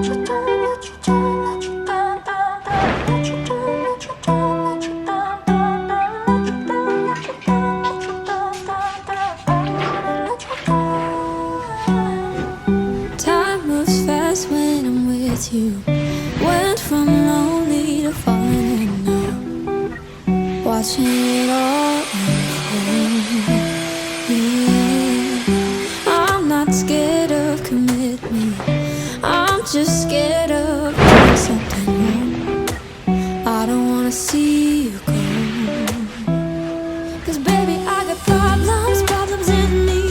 Time moves fast when I'm with you. Went from lonely to falling in love, watching it all unfold. Yeah, I'm not scared of commitment. I'm just scared of doing something wrong. I don't wanna see you go. 'Cause baby, I got problems in me.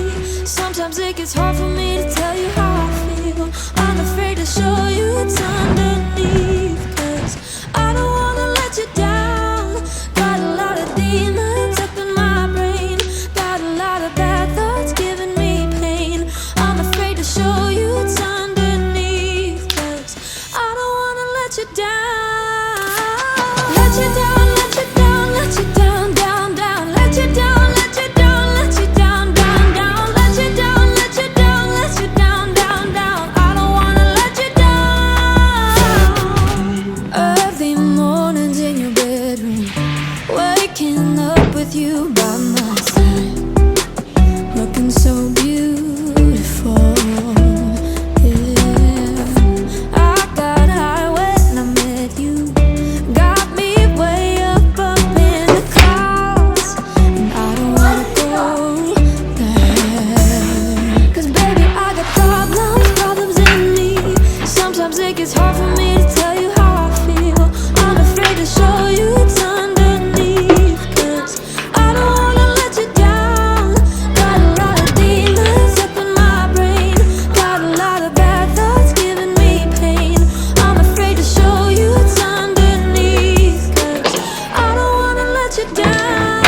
Sometimes it gets hard for me to tell you how I feel. I'm afraid to show you it's underneath. 'Cause I don't wanna let you down. Got a lot of demons up in my brain. Got a lot of bad thoughts giving me pain. I'm afraid to show you it's underneath. 'Cause I don't wanna let you down. Let you down, let you down, let you down, down, down. Let you down, let you down, let you down, down, down. Let you down, let you down, let you down, down, down. I don't wanna let you down. Early mornings in your bedroom, waking up with you by my side, looking so beautiful. Yeah, I got high when I met you. Got me way up in the clouds, and I don't wanna go there. 'Cause baby, I got problems in me. Sometimes it gets hard for me to tell you how I feel. I'm afraid to show you it's underneath. 'Cause I don't wanna let you down. Got a lot of demons up in my brain. Got a lot of bad thoughts giving me pain. I'm afraid to show you it's underneath. 'Cause I don't wanna let you down.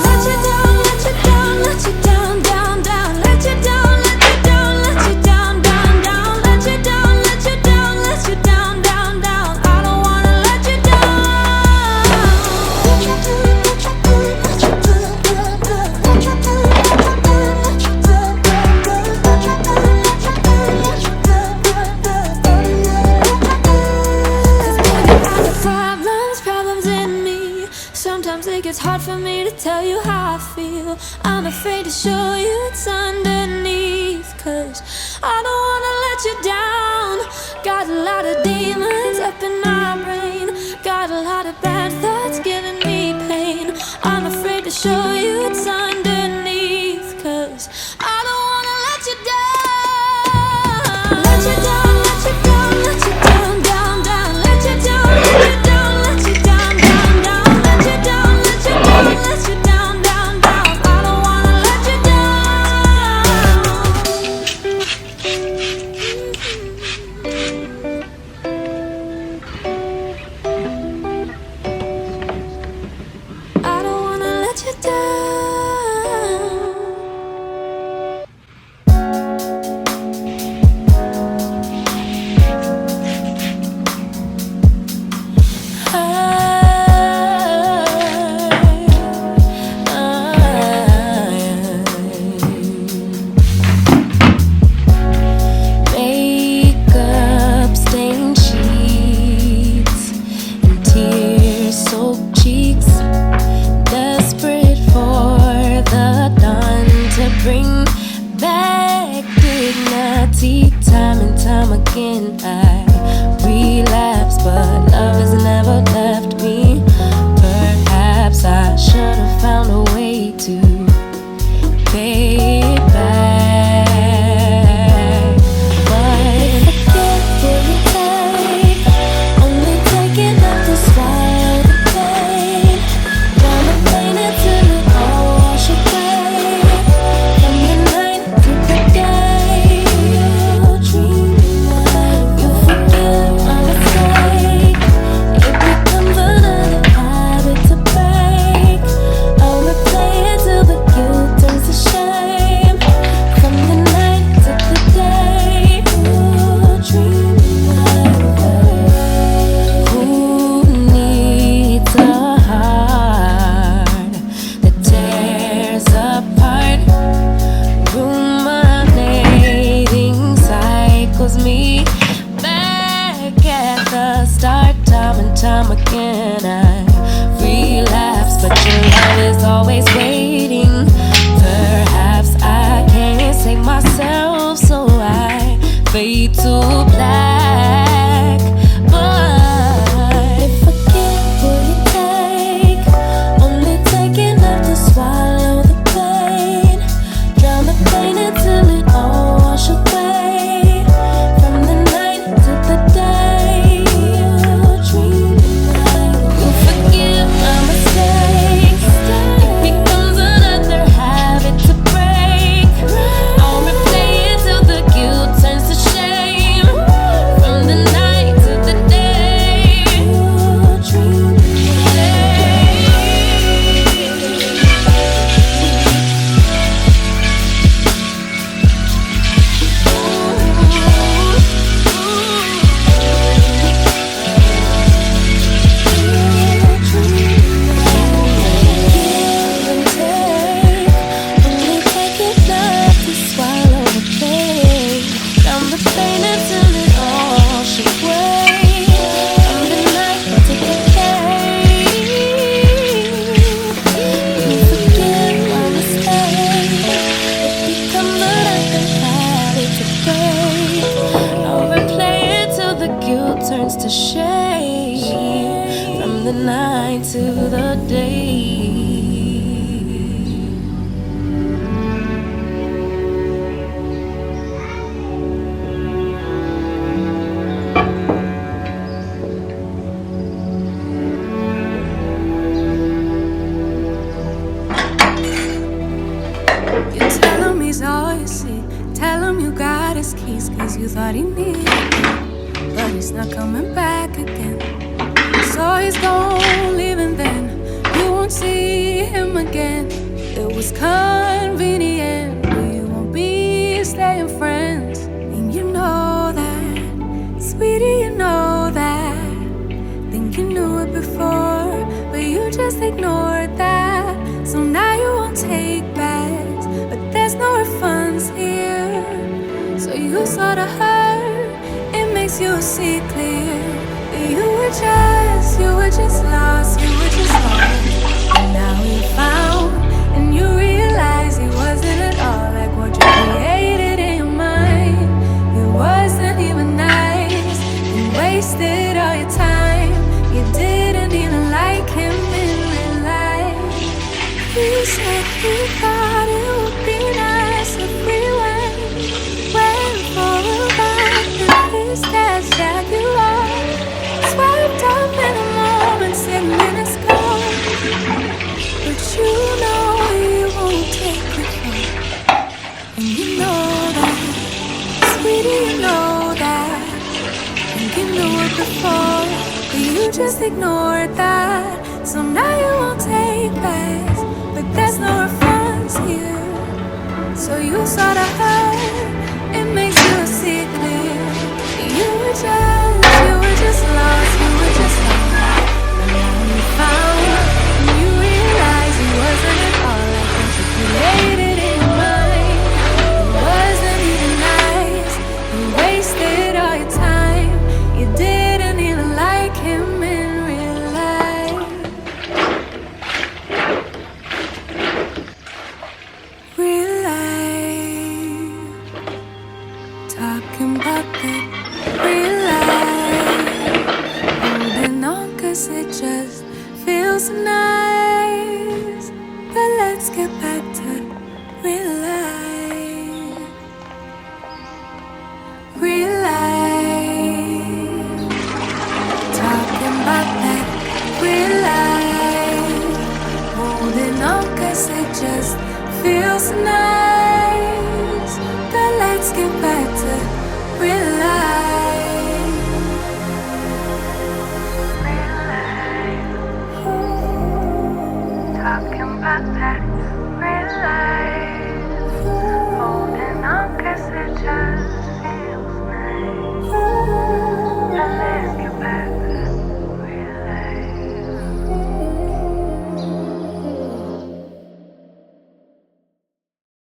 Let you down, let you down, let you down, down, down. Let you down, let you down, let you down, down, down. Let you down, let you down, let you down, down, down. I don't wanna let you down. Let you down, let you down, let you down, down, down. Let you down, let you down, let you down, down, down. Let you down, let you down, let you down, down, down. 'Cause baby, I got problems in me. Sometimes it gets hard for me to tell you how I feel. I'm afraid to show you it's underneath. 'Cause I don't wanna let you down. Got a lot of demons up in my brain. Got a lot of bad thoughts giving me pain. I'm afraid to show you it's underneath. 'Cause I don't wanna let you down. Let you down, let you down, let you down, down, down. Let you down, let you down, let you down, down, down. Let you down, let you down, let you down, down, down. I don't wanna let you down. time again I relapse, but your love is always waiting. Perhaps I can't save myself, so I fade to black. But if I get what you take, only take enough to swallow the pain, drown the pain until it all wash away. From the night to the day, you dream like you forgive my mistakes. It becomes another habit to break. I'll replay it till the guilt turns to shame. From the night to the day, you dream turns to shade. From the night to the day. You tell him he's all you see. Tell him you got his keys, cause you thought he needed you, but he's not coming back again. So he's gone, leaving then. You won't see him again. It was convenient, but you won't be staying friends. And you know that, sweetie, you know that. Think you knew it before, but you just ignored that. So now you won't take backs, but there's no refunds here. So you sorta hurt, it makes you see clear that you were just lost, you were just lost. And now you found, and you realize he wasn't at all like what you created in your mind. He wasn't even nice, you wasted all your time. You didn't even like him in real life. You said you thought it would be nice if we went for a ride. And this that Jaguar swiped up in a moment, 10 minutes ago. But you know you won't take it home. And you know that, sweetie, you know that. And you knew it before, but you just ignored that. So now you won't take backs, but there's no refunds here. So you sorta hurt, it makes you see clear. You were just lost, you were just lost. But now you found, and you realize it wasn't at all like what you created in your mind. It wasn't even nice, you wasted all your time. You didn't even like him in real life. Real life, talking about that real life. Holding on cause it just feels nice. But let's get back to real life. Real life, talking about that real life. Holding on cause it just feels nice.